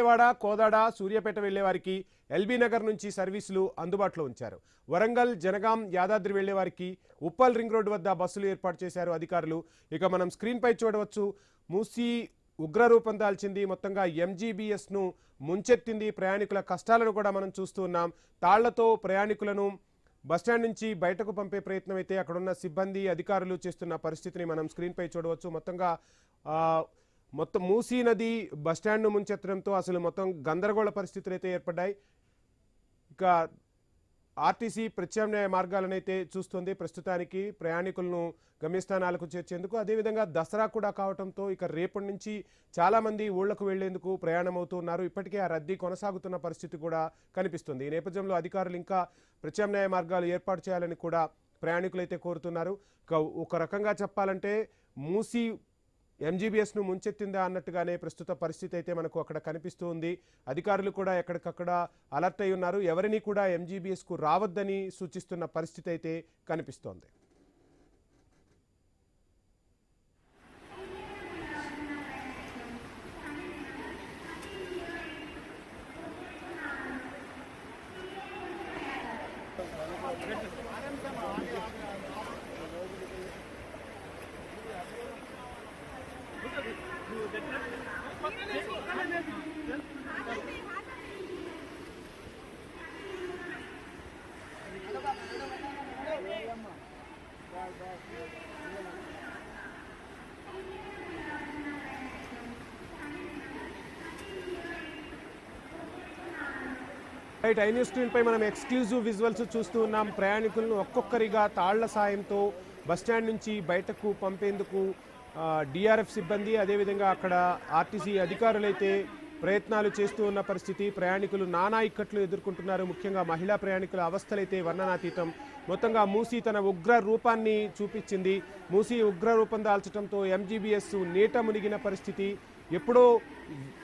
విజయవాడ, కోదాడ, సూర్యాపేట వెళ్లే వారికి ఎల్బీ నగర్ నుంచి సర్వీసులు అందుబాటులో ఉంచారు. వరంగల్, జనగాం, యాదాద్రి వెళ్లే వారికి ఉప్పల్ రింగ్ రోడ్డు వద్ద బస్సులు ఏర్పాటు చేశారు అధికారులు. ఇక మనం స్క్రీన్ పై చూడవచ్చు, మూసీ ఉగ్రరూపం దాల్చింది. మొత్తంగా ఎంజీబీఎస్ ను ముంచెత్తింది. ప్రయాణికుల కష్టాలను కూడా మనం చూస్తూ ఉన్నాం. తాళ్లతో ప్రయాణికులను బస్టాండ్ నుంచి బయటకు పంపే ప్రయత్నం అయితే అక్కడున్న సిబ్బంది, అధికారులు చేస్తున్న పరిస్థితిని మనం స్క్రీన్ పై చూడవచ్చు. మొత్తం మూసీ నది బస్టాండ్ను ముంచెత్తడంతో అసలు మొత్తం గందరగోళ పరిస్థితులు అయితే ఏర్పడ్డాయి. ఇక ఆర్టీసీ ప్రత్యామ్నాయ మార్గాలను అయితే చూస్తుంది ప్రస్తుతానికి ప్రయాణికులను గమ్యస్థానాలకు చేర్చేందుకు. అదేవిధంగా దసరా కూడా కావడంతో ఇక రేపటి నుంచి చాలామంది ఊళ్లకు వెళ్లేందుకు ప్రయాణం అవుతున్నారు. ఇప్పటికే ఆ రద్దీ కొనసాగుతున్న పరిస్థితి కూడా కనిపిస్తుంది. ఈ నేపథ్యంలో అధికారులు ఇంకా ప్రత్యామ్నాయ మార్గాలు ఏర్పాటు చేయాలని కూడా ప్రయాణికులు అయితే కోరుతున్నారు. ఒక రకంగా చెప్పాలంటే మూసీ ఎంజీబీఎస్ ను ముంచెత్తిందా అన్నట్టుగానే ప్రస్తుత పరిస్థితి అయితే మనకు అక్కడ కనిపిస్తూ ఉంది. అధికారులు కూడా ఎక్కడికక్కడ అలర్ట్ అయి ఉన్నారు. ఎవరిని కూడా ఎంజీబీఎస్ కు రావద్దని సూచిస్తున్న పరిస్థితి అయితే కనిపిస్తోంది. రైట్, ఐ న్యూస్ స్క్రీన్ పై మనం ఎక్స్క్లూజివ్ విజువల్స్ చూస్తూ ఉన్నాం. ప్రయాణికులను ఒక్కొక్కరిగా తాళ్ల సాయంతో బస్టాండ్ నుంచి బయటకు పంపేందుకు డిఆర్ఎఫ్ సిబ్బంది, అదేవిధంగా అక్కడ ఆర్టీసీ అధికారులైతే ప్రయత్నాలు చేస్తూ ఉన్న పరిస్థితి. ప్రయాణికులు నానా ఇక్కట్లు ఎదుర్కొంటున్నారు. ముఖ్యంగా మహిళా ప్రయాణికుల అవస్థలైతే వర్ణనాతీతం. మొత్తంగా మూసీ తన ఉగ్ర రూపాన్ని చూపించింది. మూసీ ఉగ్ర రూపం దాల్చడంతో ఎంజీబీఎస్ నీట మునిగిన పరిస్థితి. ఎప్పుడో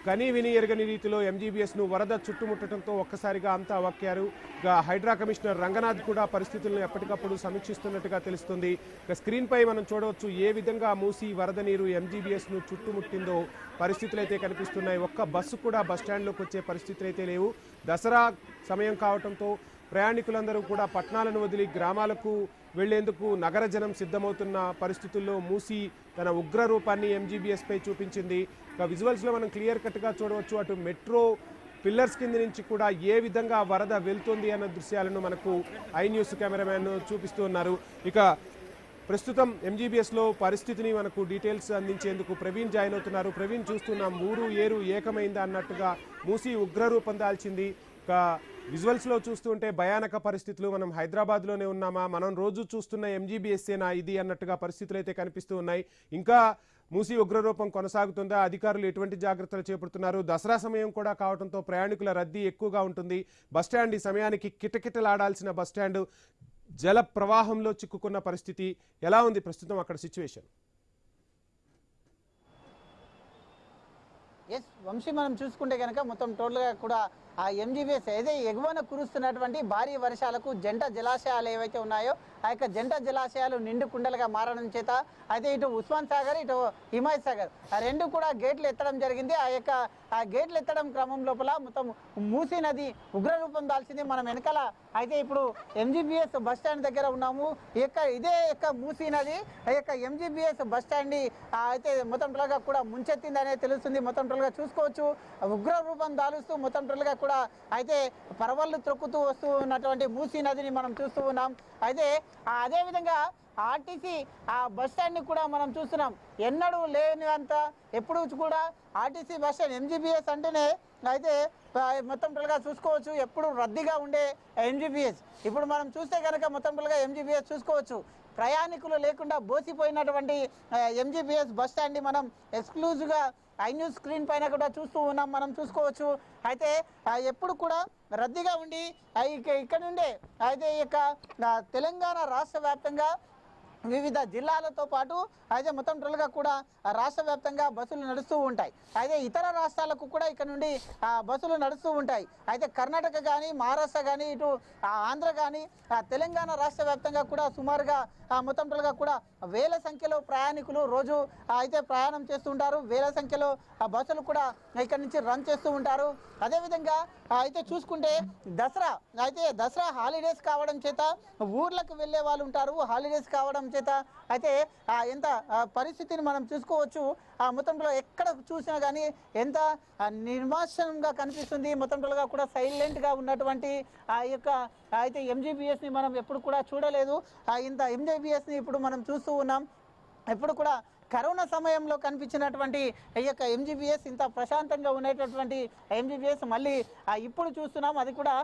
కనీ విని ఎరగని రీతిలో ఎంజీబీఎస్ను వరద చుట్టుముట్టడంతో ఒక్కసారిగా అంతా అవాక్కారు. ఇక హైడ్రా కమిషనర్ రంగనాథ్ కూడా పరిస్థితులను ఎప్పటికప్పుడు సమీక్షిస్తున్నట్టుగా తెలుస్తుంది. ఇక స్క్రీన్ పై మనం చూడవచ్చు ఏ విధంగా మూసీ వరద నీరు ఎంజీబీఎస్ను చుట్టుముట్టిందో పరిస్థితులు అయితే కనిపిస్తున్నాయి. ఒక్క బస్సు కూడా బస్టాండ్లోకి వచ్చే పరిస్థితులు అయితే లేవు. దసరా సమయం కావడంతో ప్రయాణికులందరూ కూడా పట్టణాలను వదిలి గ్రామాలకు వెళ్లేందుకు నగర జనం సిద్ధమవుతున్న పరిస్థితుల్లో మూసీ తన ఉగ్ర రూపాన్ని ఎంజీబీఎస్ పై చూపించింది. ఇక విజువల్స్లో మనం క్లియర్ కట్గా చూడవచ్చు, అటు మెట్రో పిల్లర్స్ కింద నుంచి కూడా ఏ విధంగా వరద వెళ్తుంది అన్న దృశ్యాలను మనకు ఐ న్యూస్ కెమెరామ్యాన్ చూపిస్తూ ఉన్నారు. ఇక ప్రస్తుతం ఎంజీబీఎస్లో పరిస్థితిని మనకు డీటెయిల్స్ అందించేందుకు ప్రవీణ్ జాయిన్ అవుతున్నారు. ప్రవీణ్, చూస్తున్నాం ఊరు ఏరు ఏకమైందా అన్నట్టుగా మూసీ ఉగ్రరూపం దాల్చింది. ఇక విజువల్స్లో చూస్తుంటే భయానక పరిస్థితులు. మనం హైదరాబాద్లోనే ఉన్నామా, మనం రోజు చూస్తున్న ఎంజీబీఎస్ఏనా ఇది అన్నట్టుగా పరిస్థితులు అయితే కనిపిస్తూ ఉన్నాయి. ఇంకా మూసీ ఉగ్రరూపం కొనసాగుతుందా? అధికారులు ఎటువంటి జాగ్రత్తలు చేపడుతున్నారు? దసరా సమయం కూడా కావడంతో ప్రయాణికుల రద్దీ ఎక్కువగా ఉంటుంది. బస్టాండ్ ఈ సమయానికి కిటకిటలాడాల్సిన బస్టాండ్ జల ప్రవాహంలో చిక్కుకున్న పరిస్థితి. ఎలా ఉంది ప్రస్తుతం అక్కడ సిచ్యువేషన్? ఎస్ వంశీ, మనం చూసుకుంటే కనుక మొత్తం టోటల్గా కూడా ఆ ఎంజీబీఎస్ ఏదే ఎగువన కురుస్తున్నటువంటి భారీ వర్షాలకు జంట జలాశయాలు ఏవైతే ఉన్నాయో ఆ యొక్క జంట జలాశయాలు నిండు కుండలుగా మారడం చేత అయితే ఇటు ఉస్మాన్ సాగర్, ఇటు హిమాయత్ సాగర్ ఆ రెండు కూడా గేట్లు ఎత్తడం జరిగింది. ఆ గేట్లు ఎత్తడం క్రమం లోపల మొత్తం మూసీ నది ఉగ్రరూపం దాల్చింది. మనం వెనకాల అయితే ఇప్పుడు ఎంజీబీఎస్ బస్ స్టాండ్ దగ్గర ఉన్నాము. ఇదే మూసీ నది ఆ యొక్క ఎంజీబీఎస్ బస్ స్టాండ్ అయితే మొత్తం టోల్గా కూడా ముంచెత్తింది అనేది తెలుస్తుంది. మొత్తం టోల్గా చూసుకోవచ్చు, ఉగ్ర రూపం దాలుస్తూ మొత్తం టోల్గా కూడా అయితే పరవళ్ళు త్రొక్కుతూ వస్తూ ఉన్నటువంటి మూసీ నదిని మనం చూస్తూ ఉన్నాం. అయితే అదేవిధంగా ఆర్టీసీ ఆ బస్ స్టాండ్ని కూడా మనం చూస్తున్నాం. ఎన్నడూ లేనింత ఎప్పుడు కూడా ఆర్టీసీ బస్ స్టాండ్ ఎంజీబీఎస్ అంటేనే అయితే మొత్తం టోల్గా చూసుకోవచ్చు ఎప్పుడు రద్దీగా ఉండే ఎంజీబీఎస్. ఇప్పుడు మనం చూస్తే కనుక మొత్తం టోల్గా ఎంజీబీఎస్ చూసుకోవచ్చు. ప్రయాణికులు లేకుండా బోసిపోయినటువంటి ఎంజీబీఎస్ బస్ స్టాండ్ని మనం ఎక్స్క్లూజివ్గా ఐ న్యూస్ స్క్రీన్ పైన కూడా చూస్తూ ఉన్నాం, మనం చూసుకోవచ్చు. అయితే ఎప్పుడు కూడా రద్దీగా ఉండి ఇక్కడ నుండే అయితే ఈ యొక్క తెలంగాణ రాష్ట్ర వ్యాప్తంగా వివిధ జిల్లాలతో పాటు అయితే మొత్తం టోటల్గా కూడా రాష్ట్ర వ్యాప్తంగా బస్సులు నడుస్తూ ఉంటాయి. అయితే ఇతర రాష్ట్రాలకు కూడా ఇక్కడ నుండి బస్సులు నడుస్తూ ఉంటాయి. అయితే కర్ణాటక కానీ, మహారాష్ట్ర కానీ, ఇటు ఆంధ్ర కానీ, తెలంగాణ రాష్ట్ర వ్యాప్తంగా కూడా సుమారుగా మొత్తం టోటల్గా కూడా వేల సంఖ్యలో ప్రయాణికులు రోజు అయితే ప్రయాణం చేస్తుంటారు. వేల సంఖ్యలో బస్సులు కూడా ఇక్కడ నుంచి రన్ చేస్తూ ఉంటారు. అదేవిధంగా అయితే చూసుకుంటే దసరా హాలిడేస్ కావడం చేత ఊర్లకు వెళ్ళే వాళ్ళు ఉంటారు. హాలిడేస్ కావడం చేత అయితే ఎంత పరిస్థితిని మనం చూసుకోవచ్చు. మొత్తంలో ఎక్కడ చూసినా కానీ ఎంత నిర్మాషంగా కనిపిస్తుంది. మొత్తంలో కూడా సైలెంట్గా ఉన్నటువంటి ఆ యొక్క అయితే ఎంజీబీఎస్ని మనం ఎప్పుడు కూడా చూడలేదు. ఇంత ఎంజీబీఎస్ని ఇప్పుడు మనం చూస్తూ ఉన్నాం. ఎప్పుడు కూడా కరోనా సమయంలో కనిపించినటువంటి ఈ యొక్క ఎంజీబీఎస్ ఇంత ప్రశాంతంగా ఉండేటటువంటి ఎంజీబీఎస్ మళ్ళీ ఇప్పుడు చూస్తున్నాం. అది కూడా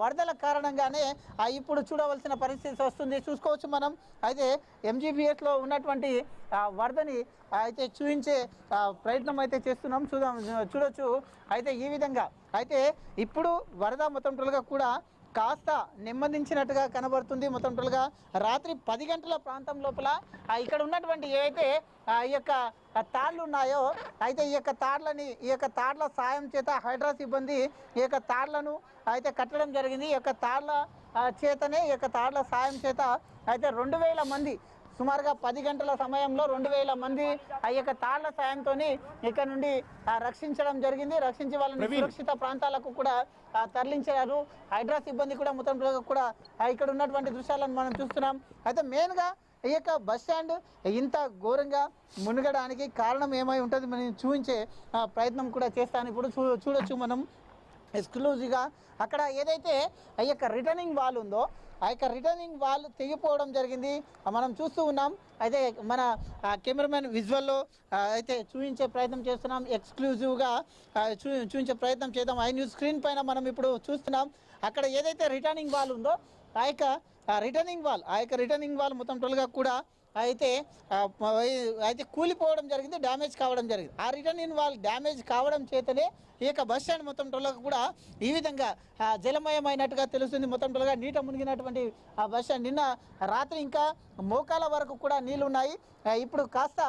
వరదల కారణంగానే ఇప్పుడు చూడవలసిన పరిస్థితి వస్తుంది. చూసుకోవచ్చు మనం. అయితే ఎంజీబీఎస్లో ఉన్నటువంటి వరదని అయితే చూపించే ప్రయత్నం అయితే చేస్తున్నాం. చూడొచ్చు. అయితే ఈ విధంగా అయితే ఇప్పుడు వరద మొత్తం టోటల్గా కూడా కాస్త నెమ్మదించినట్టుగా కనబడుతుంది. మొత్తం టోటల్గా రాత్రి 10 గంటల ప్రాంతం లోపల ఇక్కడ ఉన్నటువంటి ఏవైతే ఈ యొక్క తాళ్లు ఉన్నాయో అయితే ఈ యొక్క తాళ్ల సాయం చేత హైడ్రా సిబ్బంది ఈ యొక్క తాళ్లను అయితే కట్టడం జరిగింది. ఈ యొక్క తాళ్ల సాయం చేత అయితే 2000 మంది సుమారుగా 10 గంటల సమయంలో 2000 మంది ఆ యొక్క తాళ్ల సాయంతో ఇక్కడ నుండి రక్షించడం జరిగింది. రక్షించి వాళ్ళని సురక్షిత ప్రాంతాలకు కూడా తరలించారు. హైడ్రా సిబ్బంది కూడా మొత్తం కూడా ఇక్కడ ఉన్నటువంటి దృశ్యాలను మనం చూస్తున్నాం. అయితే మెయిన్గా ఈ యొక్క బస్ స్టాండ్ ఇంత ఘోరంగా మునగడానికి కారణం ఏమై ఉంటుంది మనం చూపించే ప్రయత్నం కూడా చేస్తాను. ఇప్పుడు చూడొచ్చు మనం ఎక్స్క్లూజివ్గా అక్కడ ఏదైతే ఈ యొక్క రిటర్నింగ్ వాల్ ఉందో ఆ యొక్క రిటర్నింగ్ వాల్ తెగిపోవడం జరిగింది. మనం చూస్తూ ఉన్నాం. అయితే మన కెమెరామెన్ విజువల్లో అయితే చూపించే ప్రయత్నం చేస్తున్నాం. ఎక్స్క్లూజివ్గా చూపించే ప్రయత్నం చేద్దాం. ఐ న్యూస్ స్క్రీన్ పైన మనం ఇప్పుడు చూస్తున్నాం. అక్కడ ఏదైతే రిటర్నింగ్ వాల్ ఉందో ఆ యొక్క రిటర్నింగ్ వాల్ మొత్తం టోటల్గా కూడా అయితే కూలిపోవడం జరిగింది, డ్యామేజ్ కావడం జరిగింది. ఆ రిటర్నింగ్ వాల్ డ్యామేజ్ కావడం చేతనే ఈ యొక్క బస్ స్టాండ్ మొత్తం టోటల్గా కూడా ఈ విధంగా జలమయమైనట్టుగా తెలుస్తుంది. మొత్తం టోటల్గా నీట మునిగినటువంటి ఆ బస్ స్టాండ్ నిన్న రాత్రి ఇంకా మోకాల వరకు కూడా నీళ్లు ఉన్నాయి. ఇప్పుడు కాస్త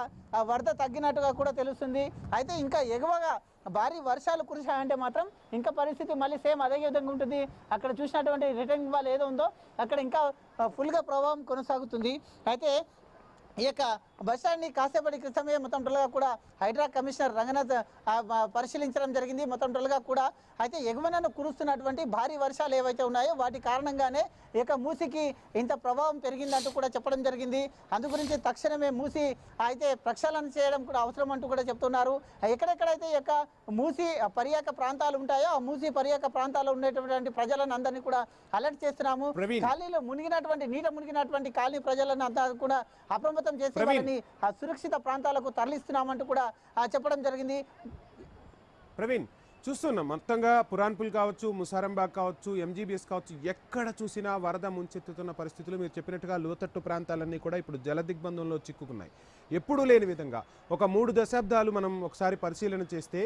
వరద తగ్గినట్టుగా కూడా తెలుస్తుంది. అయితే ఇంకా ఎగువగా భారీ వర్షాలు కురిశాయంటే మాత్రం ఇంకా పరిస్థితి మళ్ళీ సేమ్ అదే విధంగా ఉంటుంది. అక్కడ చూసినటువంటి రిటర్నింగ్ వాల్ ఏదో ఉందో అక్కడ ఇంకా ఫుల్గా ప్రభావం కొనసాగుతుంది. అయితే ఈ యొక్క బస్ స్టాండ్ని కాసేపటి క్రితమే మొత్తం టోటల్గా కూడా హైడ్రా కమిషనర్ రంగనాథ్ పరిశీలించడం జరిగింది. మొత్తం టోటల్గా కూడా అయితే ఎగువనను కురుస్తున్నటువంటి భారీ వర్షాలు ఏవైతే ఉన్నాయో వాటి కారణంగానే ఈ యొక్క మూసికి ఇంత ప్రభావం పెరిగిందంటూ కూడా చెప్పడం జరిగింది. అందు గురించి తక్షణమే మూసి అయితే ప్రక్షాళన చేయడం కూడా అవసరం అంటూ కూడా చెప్తున్నారు. ఎక్కడెక్కడైతే ఈ యొక్క మూసి పర్యాక ప్రాంతాలు ఉంటాయో ఆ మూసి పర్యాక ప్రాంతాల్లో ఉండేటటువంటి ప్రజలను అందరినీ కూడా అలర్ట్ చేస్తున్నాము. ఖాళీలో నీట మునిగినటువంటి ఖాళీ ప్రజలను అంతా కూడా అప్రమత్తం చేసి వాళ్ళని సురక్షిత ప్రాంతాలకు తరలిస్తున్నామంటూ కూడా చెప్పడం జరిగింది. ప్రవీణ్, చూస్తున్నాం మొత్తంగా పురాన్పుల్ కావచ్చు, ముసారంబాగ్ కావచ్చు, ఎంజీబీఎస్ కావచ్చు, ఎక్కడ చూసినా వరద ముంచెత్తుతున్న పరిస్థితులు. మీరు చెప్పినట్టుగా లోతట్టు ప్రాంతాలన్నీ కూడా ఇప్పుడు జలదిగ్బంధంలో చిక్కుకున్నాయి. ఎప్పుడూ లేని విధంగా ఒక 3 దశాబ్దాలు మనం ఒకసారి పరిశీలన చేస్తే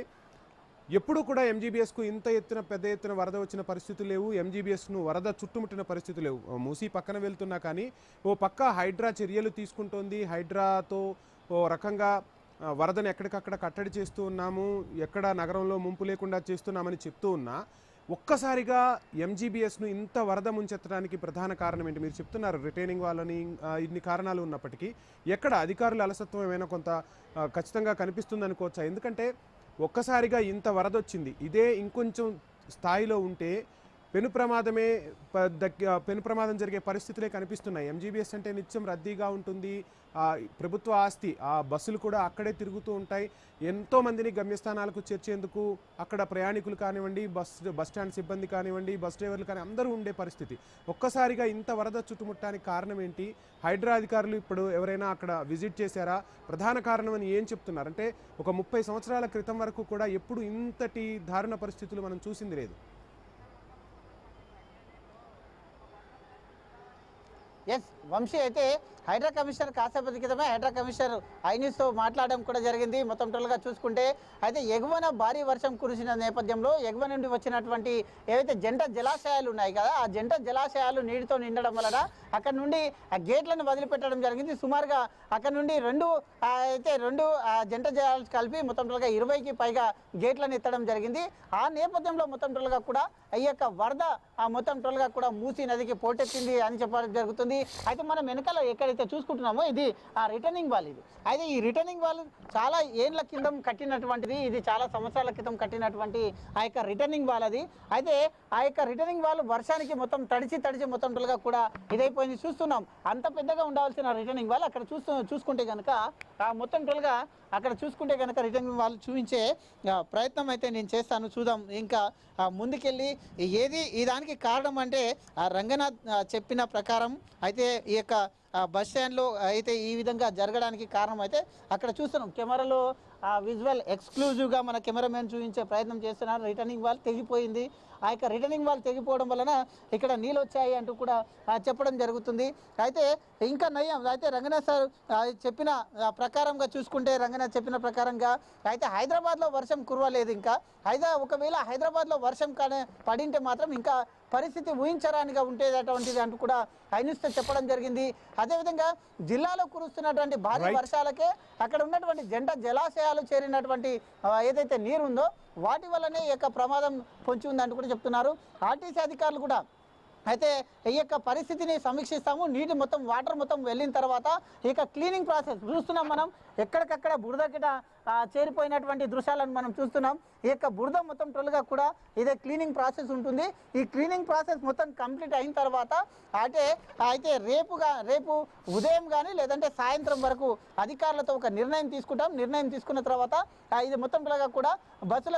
ఎప్పుడు కూడా ఎంజీబీఎస్కు ఇంత పెద్ద ఎత్తున వరద వచ్చిన పరిస్థితులు లేవు. ఎంజీబీఎస్ను వరద చుట్టుముట్టిన పరిస్థితులు లేవు. మూసీ పక్కన వెళ్తున్నా కానీ ఓ పక్క హైడ్రా చర్యలు తీసుకుంటోంది. హైడ్రాతో ఓ రకంగా వరదను ఎక్కడికక్కడ కట్టడి చేస్తూ ఉన్నాము, ఎక్కడ నగరంలో ముంపు లేకుండా చేస్తున్నామని చెప్తూ ఉన్నా ఒక్కసారిగా ఎంజీబీఎస్ను ఇంత వరద ముంచెత్తడానికి ప్రధాన కారణం ఏంటి? మీరు చెప్తున్నారు రిటైనింగ్ వాళ్ళని, ఇన్ని కారణాలు ఉన్నప్పటికీ ఎక్కడ అధికారుల అలసత్వం ఏమైనా కొంత ఖచ్చితంగా కనిపిస్తుంది అనుకోవచ్చా? ఎందుకంటే ఒక్కసారిగా ఇంత వరద వచ్చింది, ఇదే ఇంకొంచెం స్థాయిలో ఉంటే పెను ప్రమాదం జరిగే పరిస్థితులే కనిపిస్తున్నాయి. ఎంజీబీఎస్ అంటే నిత్యం రద్దీగా ఉంటుంది, ప్రభుత్వ ఆస్తి, ఆ బస్సులు కూడా అక్కడే తిరుగుతూ ఉంటాయి. ఎంతోమందిని గమ్యస్థానాలకు చేర్చేందుకు అక్కడ ప్రయాణికులు కానివ్వండి, బస్ స్టాండ్ సిబ్బంది కానివ్వండి, బస్ డ్రైవర్లు కానీ అందరూ ఉండే పరిస్థితి. ఒక్కసారిగా ఇంత వరద చుట్టుముట్టడానికి కారణం ఏంటి? హైడ్రా అధికారులు ఇప్పుడు ఎవరైనా అక్కడ విజిట్ చేశారా? ప్రధాన కారణం అని ఏం చెప్తున్నారు? అంటే ఒక 30 సంవత్సరాల క్రితం వరకు కూడా ఎప్పుడు ఇంతటి దారుణ పరిస్థితులు మనం చూసింది లేదు. ఎస్ వంశీ అయితే హైడ్రా కమిషనర్ కాసేపటి క్రితమే హైడ్రా కమిషనర్ ఐన్యూస్తో మాట్లాడడం కూడా జరిగింది. మొత్తం టోటల్గా చూసుకుంటే అయితే ఎగువన భారీ వర్షం కురిసిన నేపథ్యంలో ఎగువ నుండి వచ్చినటువంటి ఏవైతే జంట జలాశయాలు ఉన్నాయి కదా, ఆ జంట జలాశయాలు నీటితో నిండడం వలన అక్కడ నుండి ఆ గేట్లను వదిలిపెట్టడం జరిగింది. సుమారుగా అక్కడ నుండి రెండు జంట జలాలు కలిపి మొత్తం టోటల్గా 20కి పైగా గేట్లను ఎత్తడం జరిగింది. ఆ నేపథ్యంలో మొత్తం టోటల్గా కూడా ఈ యొక్క వరద మొత్తం టోటల్గా కూడా మూసీ నదికి పోటెత్తింది అని చెప్పడం జరుగుతుంది. అయితే మనం వెనకాల ఎక్కడైతే చూసుకుంటున్నామో ఇది ఆ రిటర్నింగ్ వాల్. ఇది అయితే ఈ రిటర్నింగ్ వాల్ చాలా ఏళ్ల క్రితం కట్టినటువంటిది, ఇది చాలా సంవత్సరాల క్రితం కట్టినటువంటి ఆ యొక్క రిటర్నింగ్ వాల్ అది. అయితే ఆ యొక్క రిటర్నింగ్ వాల్ వర్షానికి మొత్తం తడిచి మొత్తం టోటల్గా కూడా ఇదైపోయింది. చూస్తున్నాం అంత పెద్దగా ఉండాల్సిన రిటర్నింగ్ వాల్ అక్కడ చూసుకుంటే కనుక మొత్తం టోటల్గా అక్కడ చూసుకుంటే కనుక రిటర్నింగ్ వాల్ చూపించే ప్రయత్నం అయితే నేను చేస్తాను. చూద్దాం ఇంకా ముందుకెళ్ళి ఏది ఈ దానికి కారణం అంటే రంగనాథ్ చెప్పిన ప్రకారం అయితే ఈ యొక్క బస్ స్టాండ్లో అయితే ఈ విధంగా జరగడానికి కారణం అయితే అక్కడ చూస్తున్నాం కెమెరాలో విజువల్ ఎక్స్క్లూజివ్గా మన కెమెరామెన్ చూపించే ప్రయత్నం చేస్తున్నారు. రిటర్నింగ్ వాల్ తెగిపోయింది. ఆ యొక్క రిటర్నింగ్ వాల్ తెగిపోవడం వలన ఇక్కడ నీళ్ళు వచ్చాయి అంటూ కూడా చెప్పడం జరుగుతుంది. అయితే ఇంకా నయం అయితే రంగనాథ్ సార్ చెప్పిన ప్రకారంగా చూసుకుంటే రంగనాథ్ చెప్పిన ప్రకారంగా అయితే హైదరాబాద్లో వర్షం కురవలేదు. ఇంకా ఒకవేళ హైదరాబాద్లో వర్షం పడింటే మాత్రం ఇంకా పరిస్థితి ఊహించరానిగా ఉండేటటువంటిది అంటూ కూడా ఐన్యూస్తో చెప్పడం జరిగింది. అదేవిధంగా జిల్లాలో కురుస్తున్నటువంటి భారీ వర్షాలకే అక్కడ ఉన్నటువంటి జంట జలాశయాలు చేరినటువంటి ఏదైతే నీరు ఉందో వాటి వల్లనే ఈ యొక్క ప్రమాదం పొంచి ఉందంటూ కూడా చెప్తున్నారు. ఆర్టీసీ అధికారులు కూడా అయితే ఈ యొక్క పరిస్థితిని సమీక్షిస్తాము. నీటి మొత్తం వాటర్ మొత్తం వెళ్ళిన తర్వాత ఇక క్లీనింగ్ ప్రాసెస్ చూస్తున్నాం. మనం ఎక్కడికక్కడ బురద కిట చేరిపోయినటువంటి దృశ్యాలను మనం చూస్తున్నాం. ఈ యొక్క బురద మొత్తం టోల్గా కూడా ఇదే క్లీనింగ్ ప్రాసెస్ ఉంటుంది. ఈ క్లీనింగ్ ప్రాసెస్ మొత్తం కంప్లీట్ అయిన తర్వాత అయితే రేపు ఉదయం కానీ లేదంటే సాయంత్రం వరకు అధికారులతో ఒక నిర్ణయం తీసుకుంటాం. నిర్ణయం తీసుకున్న తర్వాత ఇది మొత్తం టోల్గా కూడా బస్సుల